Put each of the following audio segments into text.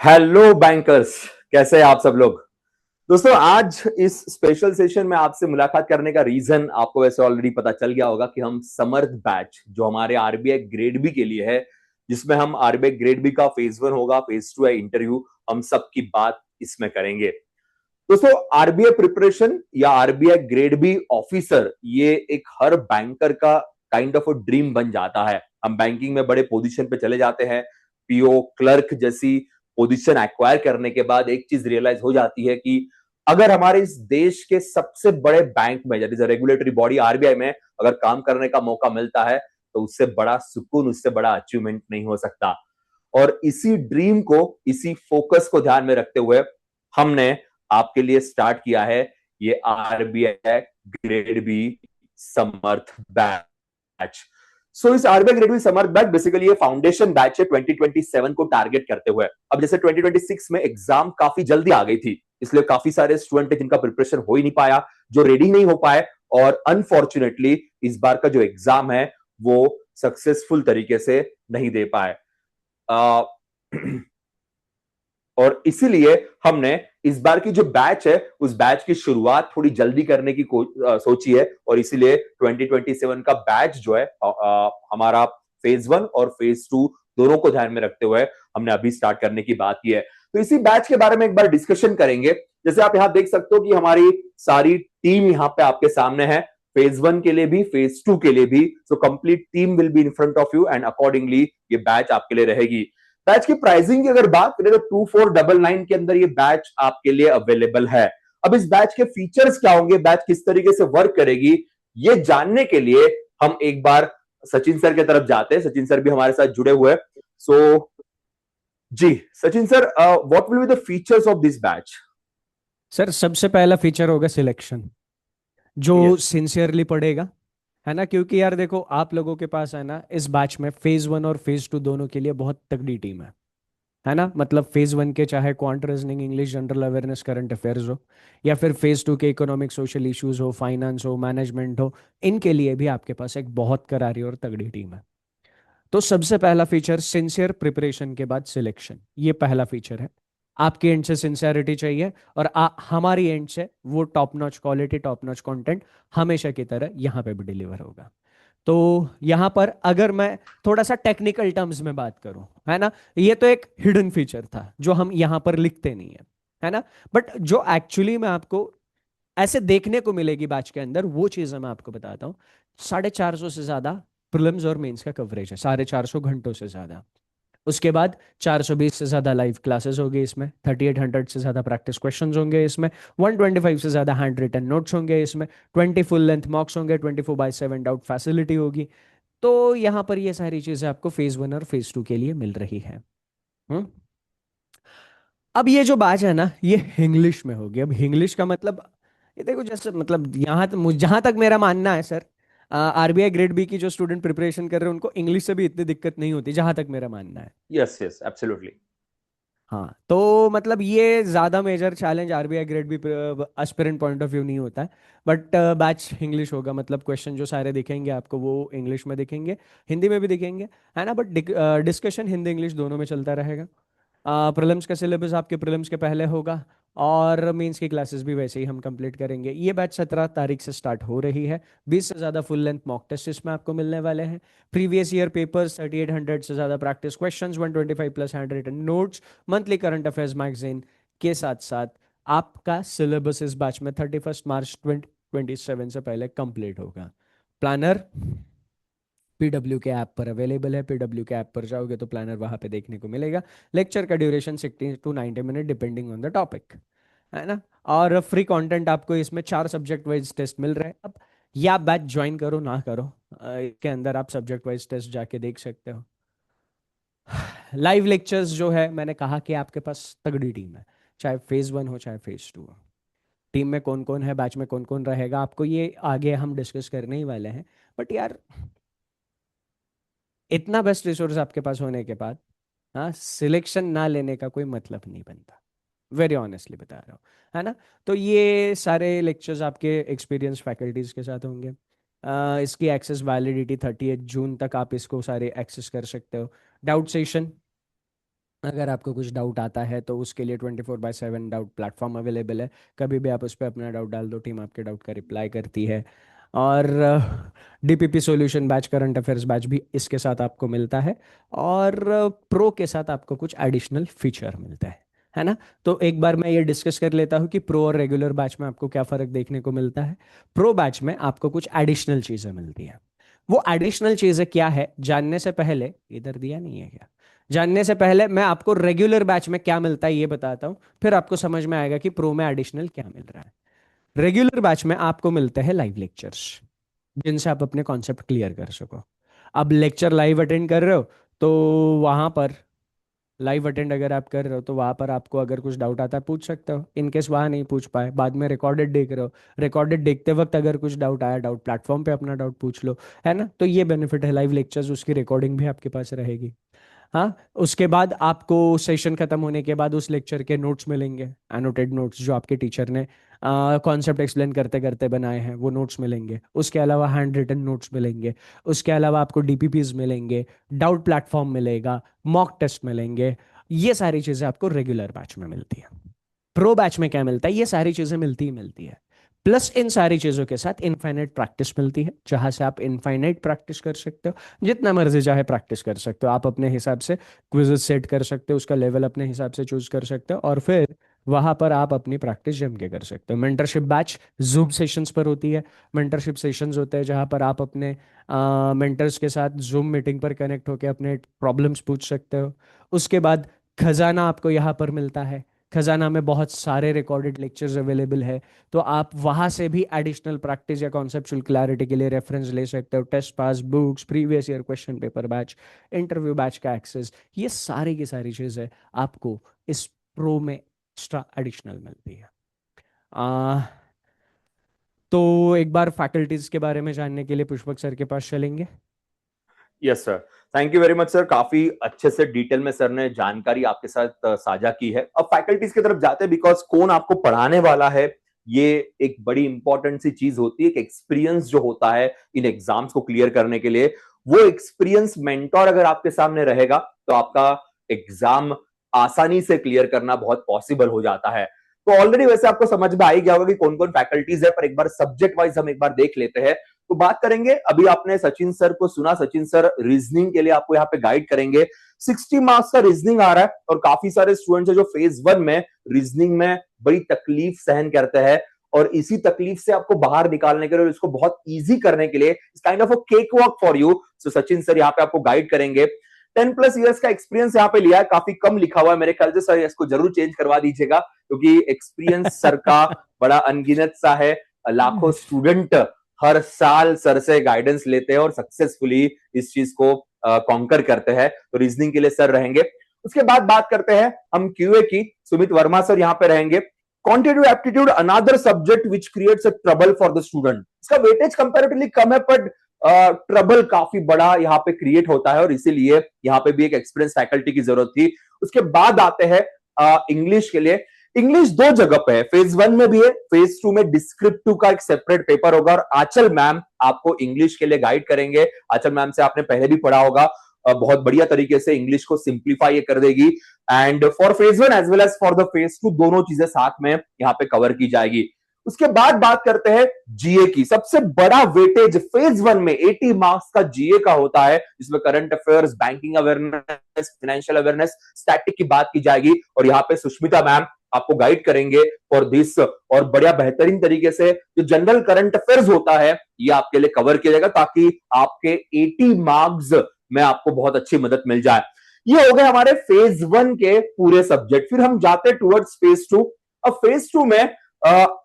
Hello bankers. कैसे हैं आप सब लोग। दोस्तों, आज इस स्पेशल सेशन में आपसे मुलाकात करने का रीजन आपको वैसे ऑलरेडी पता चल गया होगा कि हम समर्थ बैच जो हमारे आरबीआई ग्रेड बी के लिए है, जिसमें हम आरबीआई ग्रेड बी का फेज 1 होगा, फेज 2 है इंटरव्यू, हम सब की बात इसमें करेंगे। दोस्तों, आरबीआई प्रिपरेशन या आरबीआई ग्रेड बी ऑफिसर ये एक हर बैंकर का काइंड ऑफ ड्रीम बन जाता है। हम बैंकिंग में बड़े पोजीशन पे चले जाते हैं, पीओ क्लर्क जैसी पोजीशन एक्वायर करने के बाद एक चीज रियलाइज हो जाती है कि अगर हमारे इस देश के सबसे बड़े बैंक में, जैसे रेगुलेटरी बॉडी आरबीआई में अगर काम करने का मौका मिलता है, तो उससे बड़ा सुकून, उससे बड़ा अचीवमेंट नहीं हो सकता। और इसी ड्रीम को, इसी फोकस को ध्यान में रखते हुए हमने आपके लिए स्टार्ट किया है ये आरबीआई ग्रेड बी समर्थ बैच। इस आरबीआई ग्रेड बी समर्थ बैच बेसिकली ये फाउंडेशन बैच है 2027 को टारगेट करते हुए। अब जैसे 2026 में एग्जाम काफी जल्दी आ गई थी, इसलिए काफी सारे स्टूडेंट है जिनका प्रिपरेशन हो ही नहीं पाया, जो रेडी नहीं हो पाए, और अनफॉर्चुनेटली इस बार का जो एग्जाम है वो सक्सेसफुल तरीके से नहीं दे पाए। और इसीलिए हमने इस बार की जो बैच है उस बैच की शुरुआत थोड़ी जल्दी करने की सोची है, और इसीलिए 2027 का बैच जो है हमारा फेज 1 और फेज 2 दोनों को ध्यान में रखते हुए हमने अभी स्टार्ट करने की बात की है। तो इसी बैच के बारे में एक बार डिस्कशन करेंगे। जैसे आप यहां देख सकते हो कि हमारी सारी टीम यहां पे आपके सामने है, फेज 1 के लिए भी, फेज 2 के लिए भी। So complete team will be in front of you, and accordingly ये बैच आपके लिए रहेगी। बैच की प्राइसिंग की अगर बात करें तो 2499 के अंदर ये बैच आपके लिए अवेलेबल है। अब इस बैच के फीचर्स क्या होंगे, बैच किस तरीके से वर्क करेगी, ये जानने के लिए हम एक बार सचिन सर की तरफ जाते हैं। सचिन सर भी हमारे साथ जुड़े हुए हैं। So ji Sachin sir, what will be the features of this batch. Sir सबसे पहला फीचर होगा सिलेक्शन। जो यस। सिंसियरली पढ़ेगा, है ना, क्योंकि यार देखो आप लोगों के पास है ना इस बैच में फेज 1 और फेज 2 दोनों के लिए बहुत तगड़ी टीम है ना। मतलब फेज 1 के चाहे quant reasoning, English, general awareness, current affairs हो, या फिर फेज 2 के इकोनॉमिक सोशल इश्यूज हो, फाइनेंस हो, मैनेजमेंट हो, इनके लिए भी आपके पास एक बहुत करारी और तगड़ी टीम है। तो सबसे पहला फीचर सिंसियर प्रिपरेशन के बाद सिलेक्शन, ये पहला फीचर है। आपके एंड से सिंसियरिटी चाहिए, और हमारी एंड से वो top notch quality, top notch content हमेशा की तरह यहाँ पे भी डिलीवर होगा। तो यहाँ पर अगर मैं थोड़ा सा टेक्निकल टर्म्स में बात करूं, है ना, ये तो एक हिडन फीचर था जो हम यहाँ पर लिखते नहीं है ना। बट जो एक्चुअली में आपको ऐसे देखने को मिलेगी बैच के अंदर, वो चीजें मैं आपको बताता हूँ। 450 से ज्यादा प्रीलिम्स और मेंस का कवरेज है, 450 घंटों से ज्यादा। उसके बाद 420 से ज्यादा लाइव क्लासेस होगी इसमें, 3800 से ज्यादा प्रैक्टिस क्वेश्चंस होंगे इसमें, 125 से ज्यादा हैंड रिटन नोट्स होंगे इसमें, 20 फुल लेंथ मॉक्स होंगे, 24/7 डाउट फैसिलिटी होगी। तो यहाँ पर ये सारी चीजें आपको फेज 1 और फेज 2 के लिए मिल रही है। हम्म। अब ये जो बैच है ना, ये इंग्लिश में होगी। अब इंग्लिश का मतलब, ये देखो जैसे मतलब यहाँ जहां तक मेरा मानना है सर, आरबीआई ग्रेड बी की जो स्टूडेंट प्रिपरेशन कर रहे हैं उनको इंग्लिश से भी इतनी दिक्कत नहीं होती, जहां तक मेरा मानना है। Yes yes, absolutely. हाँ, तो मतलब ये ज्यादा major challenge RBI grade B aspirant point of view नहीं होता है। बट बैच इंग्लिश होगा, मतलब क्वेश्चन जो सारे दिखेंगे आपको वो इंग्लिश में दिखेंगे, हिंदी में भी दिखेंगे, है ना। बट डिस्कशन हिंदी इंग्लिश दोनों में चलता रहेगा। प्रीलिम्स का सिलेबस आपके प्रीलिम्स के पहले होगा, और मेंस की क्लासेस भी वैसे ही हम कंप्लीट करेंगे। ये बैच 17 तारीख से स्टार्ट हो रही है। 20 से ज़्यादा फुल लेंथ मॉक टेस्ट इसमें आपको मिलने वाले हैं। प्रीवियस ईयर पेपर्स, 3800 से ज़्यादा practice questions, 125 plus hand written notes, monthly current affairs magazine के साथ साथ आपका सिलेबस इस बैच में 31 मार्च 2027 से पहले कंप्लीट होगा। प्लानर पीडब्ल्यू के ऐप पर अवेलेबल है, पीडब्ल्यू के ऐप पर जाओगे तो प्लानर वहां पे देखने को मिलेगा। लेक्चर का duration 60 to 90 minute depending on the topic, है ना। और फ्री कंटेंट आपको इसमें 4 सब्जेक्ट वाइज टेस्ट मिल रहे हैं। अब या आप बैच ज्वाइन करो ना करो, इसके अंदर आप सब्जेक्ट वाइज टेस्ट जाके देख सकते हो। लाइव लेक्चर्स जो है, मैंने कहा कि आपके पास तगड़ी टीम है, चाहे फेज 1 हो चाहे फेज 2 हो। टीम में कौन कौन है, बैच में कौन कौन रहेगा, आपको ये आगे हम डिस्कस करने ही वाले हैं। बट यार, इतना बेस्ट रिसोर्स आपके पास होने के बाद, हाँ, सिलेक्शन ना लेने का कोई मतलब नहीं बनता। वेरी ऑनेस्टली बता रहा हूँ, है ना। तो ये सारे लेक्चर्स आपके एक्सपीरियंस फैकल्टीज के साथ होंगे। इसकी एक्सेस वैलिडिटी 30 जून तक आप इसको सारे एक्सेस कर सकते हो। डाउट सेशन अगर आपको कुछ डाउट आता है तो उसके लिए 24/7 डाउट प्लेटफॉर्म अवेलेबल है। कभी भी आप उस पर अपना डाउट डाल दो, टीम आपके डाउट का रिप्लाई करती है। और DPP solution batch, current affairs batch भी इसके साथ आपको मिलता है। और प्रो के साथ आपको कुछ एडिशनल फीचर मिलते हैं, है ना। तो एक बार मैं ये डिस्कस कर लेता हूँ कि प्रो और रेगुलर बैच में आपको क्या फ़र्क देखने को मिलता है। प्रो बैच में आपको कुछ एडिशनल चीज़ें मिलती हैं। वो एडिशनल चीज़ें क्या है, जानने से पहले, इधर दिया नहीं है क्या, जानने से पहले मैं आपको रेगुलर बैच में क्या मिलता है ये बताता हूं, फिर आपको समझ में आएगा कि प्रो में एडिशनल क्या मिल रहा है। रेगुलर बैच में आपको मिलते हैं लाइव लेक्चर्स, जिनसे आप अपने कॉन्सेप्ट क्लियर कर सको। अब लेक्चर लाइव अटेंड कर रहे हो तो वहां पर, लाइव अटेंड अगर आप कर रहे हो तो वहां पर आपको अगर कुछ डाउट आता है पूछ सकते हो। इनकेस वहां नहीं पूछ पाए, बाद में रिकॉर्डेड देख रहे हो, रिकॉर्डेड देखते वक्त अगर कुछ डाउट आया, डाउट प्लेटफॉर्म पे अपना डाउट पूछ लो, है ना। तो ये बेनिफिट है लाइव लेक्चर्स, उसकी रिकॉर्डिंग भी आपके पास रहेगी। हाँ, उसके बाद आपको सेशन खत्म होने के बाद उस लेक्चर के नोट्स मिलेंगे, एनोटेड नोट्स जो आपके टीचर ने कॉन्सेप्ट एक्सप्लेन करते करते बनाए हैं, वो नोट्स मिलेंगे। उसके अलावा हैंड रिटन नोट्स मिलेंगे। उसके अलावा आपको डीपीपीज मिलेंगे, डाउट प्लेटफॉर्म मिलेगा, मॉक टेस्ट मिलेंगे। ये सारी चीज़ें आपको रेगुलर बैच में मिलती है। प्रो बैच में क्या मिलता है, ये सारी चीज़ें मिलती ही मिलती है। प्लस इन सारी चीज़ों के साथ इनफाइनाइट प्रैक्टिस मिलती है, जहां से आप इनफाइनाइट प्रैक्टिस कर सकते हो, जितना मर्जी चाहे प्रैक्टिस कर सकते हो आप अपने हिसाब से। क्विज़ सेट कर सकते हो, उसका लेवल अपने हिसाब से चूज कर सकते हो, और फिर वहां पर आप अपनी प्रैक्टिस जम के कर सकते हो। मेंटरशिप बैच जूम सेशंस पर होती है। मेंटरशिप सेशंस होते हैं जहां पर आप अपने मेंटर्स के साथ जूम मीटिंग पर कनेक्ट होकर अपने प्रॉब्लम्स पूछ सकते हो। उसके बाद खजाना आपको यहाँ पर मिलता है। खजाना में बहुत सारे रिकॉर्डेड लेक्चर्स अवेलेबल है, तो आप वहां से भी एडिशनल प्रैक्टिस या कॉन्सेप्चुअल क्लैरिटी के लिए रेफरेंस ले सकते हो। Test pass books, previous year question paper batch, interview batch का एक्सेस, ये सारी की सारी चीज़ें आपको इस प्रो में एक्स्ट्रा एडिशनल मिलती है। आ, तो एक बार फैकल्टीज के बारे में जानने के लिए पुष्पक सर के पास चलेंगे। Yes sir, thank you very much sir. काफी अच्छे से डिटेल में सर ने जानकारी आपके साथ साझा की है। अब फैकल्टीज की तरफ जाते हैं, बिकॉज कौन आपको पढ़ाने वाला है ये एक बड़ी इंपॉर्टेंट सी चीज होती है। कि एक्सपीरियंस जो होता है इन एग्जाम्स को क्लियर करने के लिए, वो एक्सपीरियंस मेंटोर अगर आपके सामने रहेगा तो आपका एग्जाम आसानी से क्लियर करना बहुत पॉसिबल हो जाता है। तो ऑलरेडी वैसे आपको समझ में आ ही गया होगा कि कौन कौन फैकल्टीज है, पर एक बार सब्जेक्ट वाइज हम एक बार देख लेते हैं। तो बात करेंगे, अभी आपने सचिन सर को सुना, सचिन सर रीजनिंग के लिए आपको यहाँ पे गाइड करेंगे। 60 मार्क्स का रीजनिंग आ रहा है, और काफी सारे स्टूडेंट्स है जो फेज 1 में रीजनिंग में बड़ी तकलीफ सहन करते हैं, और इसी तकलीफ से आपको बाहर निकालने के लिए, इसको बहुत इजी करने के लिए, it's kind of a cake walk for you. So Sachin sir यहाँ पे आपको गाइड करेंगे। 10+ ईयर्स का एक्सपीरियंस यहाँ पे लिया है, काफी कम लिखा हुआ है मेरे ख्याल से। सर इसको जरूर चेंज करवा दीजिएगा, क्योंकि एक्सपीरियंस सर का बड़ा अनगिनत सा है। लाखों स्टूडेंट हर साल सर से गाइडेंस लेते हैं और सक्सेसफुली इस चीज को कॉन्कर करते हैं। तो रीजनिंग के लिए सर रहेंगे। उसके बाद बात करते हैं हम क्यूए की। सुमित वर्मा सर यहाँ पे रहेंगे। Quantitative aptitude, another subject which creates a trouble for the student. इसका वेटेज कंपैरेटिवली कम है, बट ट्रबल काफी बड़ा यहाँ पे क्रिएट होता है, और इसीलिए यहाँ पे भी एक एक्सपीरियंस फैकल्टी की जरूरत थी। उसके बाद आते हैं इंग्लिश के लिए। इंग्लिश दो जगह पे है, फेज 1 में भी है, फेज 2 में डिस्क्रिप्टिव का एक सेपरेट पेपर होगा, और आंचल मैम आपको इंग्लिश के लिए गाइड करेंगे। आंचल मैम से आपने पहले भी पढ़ा होगा, बहुत बढ़िया तरीके से इंग्लिश को सिंप्लीफाई कर देगी। And for phase 1 as well as for the phase 2, दोनों चीजें साथ में यहाँ पे कवर की जाएगी। उसके बाद बात करते हैं जीए की। सबसे बड़ा वेटेज फेज 1 में 80 मार्क्स का जीए का होता है, जिसमें current affairs, banking awareness, financial awareness, static की बात की जाएगी, और यहाँ पे सुष्मिता मैम आपको गाइड करेंगे फॉर दिस। और बढ़िया बेहतरीन तरीके से जो जनरल करंट अफेयर्स होता है ये आपके लिए कवर किया जाएगा, ताकि आपके 80 मार्क्स में आपको बहुत अच्छी मदद मिल जाए। ये हो गए हमारे फेज 1 के पूरे सब्जेक्ट। फिर हम जाते हैं टुवर्ड्स फेज 2। अब फेज 2 में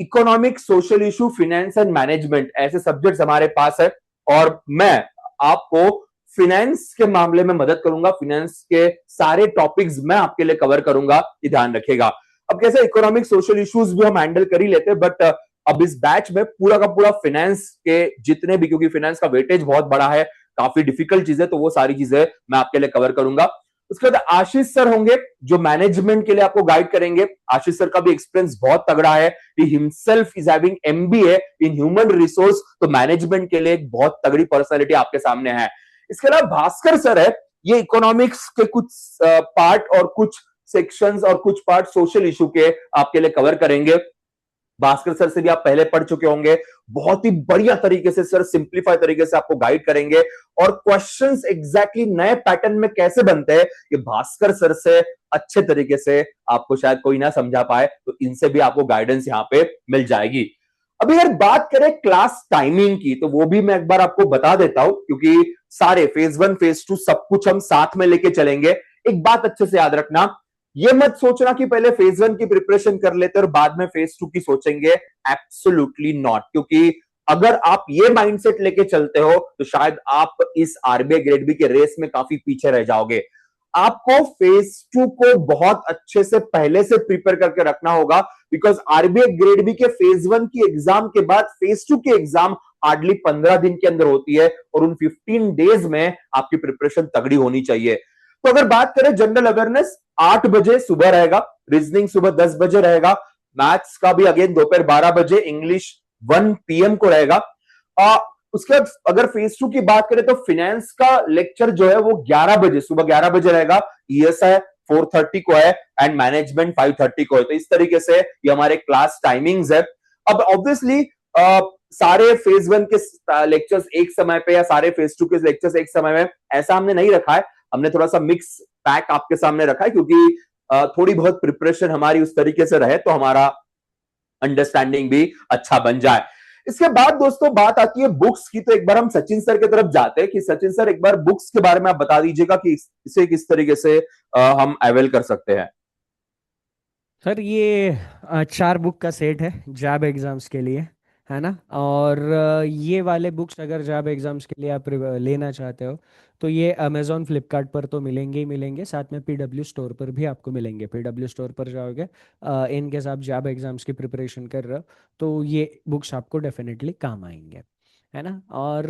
economic, social issue, finance and management, ऐसे सब्जेक्ट्स हमारे पास है, और मैं आपको फिनेंस के मामले में मदद करूंगा। फिनेंस के सारे टॉपिक्स मैं आपके लिए कवर करूंगा, ये ध्यान रखेगा। अब कैसे इकोनॉमिक, सोशल इश्यूज भी हम हैंडल कर ही लेते हैं, बट अब इस बैच में पूरा का पूरा फिनेंस के जितने भी, क्योंकि फिनेंस का वेटेज बहुत बड़ा है, काफी डिफिकल्ट चीज है, तो वो सारी चीजें मैं आपके लिए कवर करूंगा। उसके बाद आशीष सर होंगे जो मैनेजमेंट के लिए आपको गाइड करेंगे। आशीष सर का भी एक्सपीरियंस बहुत तगड़ा है। He himself is having MBA in human resource, तो मैनेजमेंट के लिए एक बहुत तगड़ी पर्सनालिटी आपके सामने है। इसके अलावा भास्कर सर है ये इकोनॉमिक्स के कुछ पार्ट और कुछ सेक्शंस और कुछ पार्ट सोशल इशू के आपके लिए कवर करेंगे। भास्कर सर से भी आप पहले पढ़ चुके होंगे, बहुत ही बढ़िया तरीके से सर सिंप्लीफाई तरीके से आपको गाइड करेंगे। और क्वेश्चंस एग्जैक्टली नए पैटर्न में कैसे बनते हैं ये भास्कर सर से अच्छे तरीके से आपको शायद कोई ना समझा पाए, तो इनसे भी आपको गाइडेंस यहां पे मिल जाएगी। अभी अगर बात करें क्लास टाइमिंग की, तो वो भी मैं एक बार आपको बता देता हूं, क्योंकि सारे फेज 1 फेज 2 सब कुछ हम साथ में लेके चलेंगे। एक बात अच्छे से याद रखना, ये मत सोचना कि पहले फेज 1 की प्रिपरेशन कर लेते और बाद में फेज 2 की सोचेंगे, एब्सोल्युटली नॉट। क्योंकि अगर आप ये माइंडसेट लेके चलते हो तो शायद आप इस आरबीआई ग्रेड बी के रेस में काफी पीछे रह जाओगे। आपको फेज 2 को बहुत अच्छे से पहले से प्रिपेयर करके रखना होगा, बिकॉज आरबीआई ग्रेड बी के फेज 1 की एग्जाम के बाद फेज 2 की एग्जाम हार्डली 15 दिन के अंदर होती है, और उन 15 डेज में आपकी प्रिपरेशन तगड़ी होनी चाहिए। तो अगर बात करें जनरल अवेयरनेस, 8 बजे सुबह रहेगा, रीजनिंग सुबह 10 बजे रहेगा, मैथ्स का भी अगेन दोपहर 12 बजे, इंग्लिश 1 पीएम को रहेगा। उसके बाद अगर फेज 2 की बात करें तो फाइनेंस का लेक्चर जो है वो 11 बजे, सुबह 11 बजे रहेगा, ईएसआई 4:30 को है एंड मैनेजमेंट 5:30 को है। तो इस तरीके से ये हमारे क्लास टाइमिंग्स है। अब ऑब्वियसली सारे फेज 1 के लेक्चर्स एक समय पे या सारे फेज 2 के लेक्चर्स एक समय में, ऐसा हमने नहीं रखा है। हमने थोड़ा सा मिक्स पैक आपके सामने रखा है, क्योंकि थोड़ी बहुत प्रिपरेशन हमारी उस तरीके से रहे तो हमारा अंडरस्टैंडिंग भी अच्छा बन जाए। इसके बाद दोस्तों बात आती है बुक्स की, तो एक बार हम सचिन सर की तरफ जाते हैं कि सचिन सर एक बार बुक्स के बारे में आप बता दीजिएगा कि इसे किस तरीके से हम अवेल कर सकते हैं। सर ये 4 बुक का सेट है जैब एग्जाम्स के लिए, है ना। और ये वाले बुक्स अगर जैब एग्जाम्स के लिए आप लेना चाहते हो तो ये अमेजोन फ्लिपकार्ट पर तो मिलेंगे ही मिलेंगे, साथ में पीडब्ल्यू स्टोर पर भी आपको मिलेंगे। पीडब्ल्यू स्टोर पर जाओगे, इन केस आप जैब एग्जाम्स की प्रिपरेशन कर रहे हो तो ये बुक्स आपको डेफिनेटली काम आएंगे, है ना। और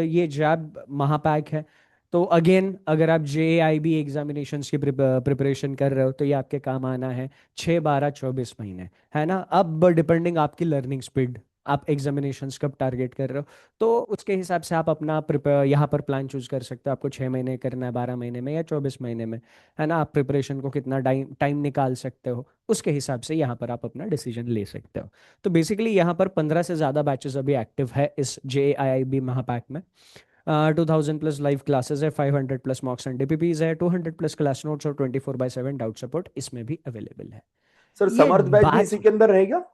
ये जैब महापैक है, तो अगेन अगर आप जे आई बी एग्जामिनेशंस की प्रिपरेशन कर रहे हो तो ये आपके काम आना है 6 12 24 महीने, है ना। अब डिपेंडिंग आपकी लर्निंग स्पीड, आप एग्जामिनेशंस कब टारगेट कर रहे हो तो उसके हिसाब से आप अपना प्रिपेयर यहाँ पर प्लान चूज कर सकते हो। आपको 6 महीने करना है, 12 महीने में, या 24 महीने में, है ना। आप प्रिपरेशन को कितना टाइम टाइम निकाल सकते हो उसके हिसाब से यहाँ पर आप अपना डिसीजन ले सकते हो। तो बेसिकली यहाँ पर 15 से ज़्यादा बैचेस अभी एक्टिव है इस जे आई आई बी महापैक में। 2000+ लाइव क्लासेस है, 500+ मॉक्स एंड डीपीपीज है, 200+ क्लास नोट्स और 24/7 डाउट सपोर्ट इसमें भी अवेलेबल है। सर ये समर्थ बैच भी बात, इसी के अंदर रहेगा?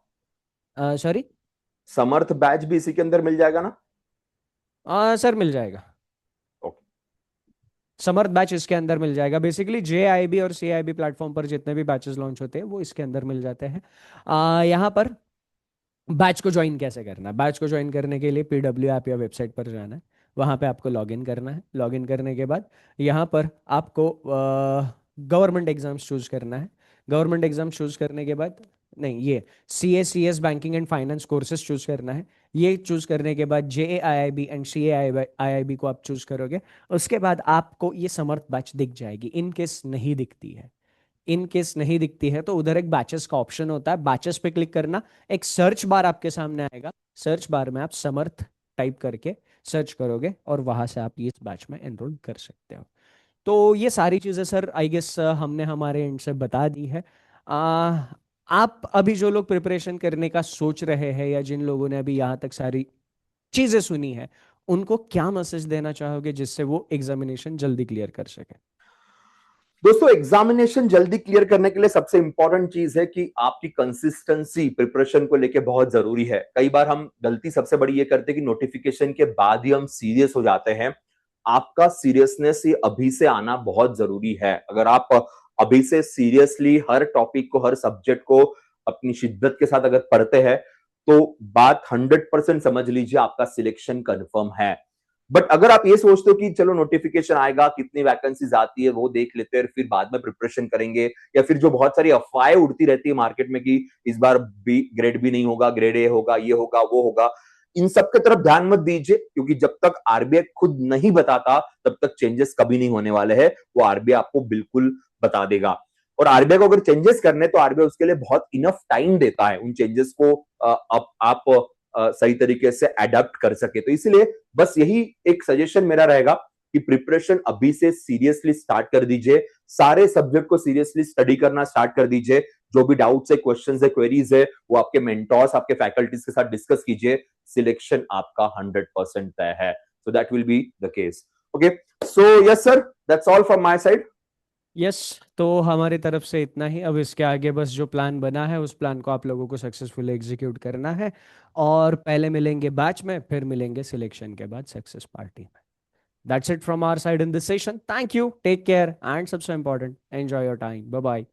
सॉरी, समर्थ बैच भी इसी के अंदर मिल जाएगा ना? सर मिल जाएगा। ओके। समर्थ बैच इसके अंदर मिल जाएगा। बेसिकली जे आई बी और सी आई बी प्लेटफॉर्म पर जितने भी बैचेस लॉन्च होते हैं वो इसके अंदर मिल जाते हैं। यहाँ पर बैच को ज्वाइन कैसे करना है? बैच को ज्वाइन करने के लिए पीडब्ल्यू ऐप या वेबसाइट पर जाना है, वहाँ पे आपको लॉगिन करना है। लॉगिन करने के बाद यहाँ पर आपको गवर्नमेंट एग्जाम्स चूज करना है। गवर्नमेंट एग्जाम चूज करने के बाद, नहीं, ये C S banking and finance courses choose करना है। ये चूज करने के बाद J A I I B and C A I I B को आप चूज करोगे। उसके बाद आपको ये समर्थ बैच दिख जाएगी। इन केस नहीं दिखती है, इन केस नहीं दिखती है तो उधर एक बैचेस का ऑप्शन होता है, बैचेस पे क्लिक करना, एक सर्च बार आपके सामने आएगा। सर्च बार में आप समर्थ टाइप करके सर्च करोगे और वहां से आप इस बैच में एनरोल कर सकते हो। तो ये सारी चीजें सर आई गेस हमने हमारे एंड से बता दी है। आप अभी जो लोग प्रिपरेशन करने का सोच रहे हैं या जिन लोगों ने अभी यहाँ तक सारी चीजें सुनी है, उनको क्या मैसेज देना चाहोगे जिससे वो एग्जामिनेशन जल्दी क्लियर कर सके? दोस्तों एग्जामिनेशन जल्दी क्लियर करने के लिए सबसे इंपॉर्टेंट चीज है कि आपकी कंसिस्टेंसी प्रिपरेशन को लेके बहुत जरूरी है। कई बार हम गलती सबसे बड़ी ये करते हैं कि नोटिफिकेशन के बाद ही हम सीरियस हो जाते हैं। आपका सीरियसनेस ये अभी से आना बहुत जरूरी है। अगर आप अभी से सीरियसली हर टॉपिक को, हर सब्जेक्ट को अपनी शिद्दत के साथ अगर पढ़ते हैं तो बात 100% समझ लीजिए आपका सिलेक्शन कंफर्म है। बट अगर आप ये सोचते हो कि चलो नोटिफिकेशन आएगा, कितनी वैकेंसीज आती है वो देख लेते हैं, फिर बाद में प्रिपरेशन करेंगे, या फिर जो बहुत सारी अफवाहें उड़ती रहती है मार्केट में कि इस बार बी ग्रेड बी नहीं होगा, ग्रेड ए होगा, ये होगा, वो होगा, इन सब की तरफ ध्यान मत दीजिए। क्योंकि जब तक आरबीआई खुद नहीं बताता तब तक चेंजेस कभी नहीं होने वाले हैं। वो आरबीआई आपको बिल्कुल बता देगा। और आरबीआई को अगर चेंजेस करने तो आरबीआई उसके लिए बहुत इनफ टाइम देता है, उन चेंजेस को आप सही तरीके से अडेप्ट कर सके। तो इसलिए बस यही एक सजेशन मेरा रहेगा कि प्रिपरेशन अभी से सीरियसली स्टार्ट कर दीजिए, सारे सब्जेक्ट को सीरियसली स्टडी करना स्टार्ट कर दीजिए। जो भी डाउट्स है, क्वेश्चंस है, क्वेरीज है, वो आपके मेंटोर्स, आपके फैकल्टीज के साथ डिस्कस कीजिए। सिलेक्शन आपका 100% तय है। So that will be the case. Okay, so yes sir, that's all from my side. Yes, तो हमारी तरफ से इतना ही। अब इसके आगे बस जो प्लान बना है उस प्लान को आप लोगों को सक्सेसफुली एग्जीक्यूट करना है, और पहले मिलेंगे बैच में, फिर मिलेंगे सिलेक्शन के बाद सक्सेस पार्टी में। That's it from our side in this session. Thank you, take care, and सबसे important, enjoy your time. Bye bye.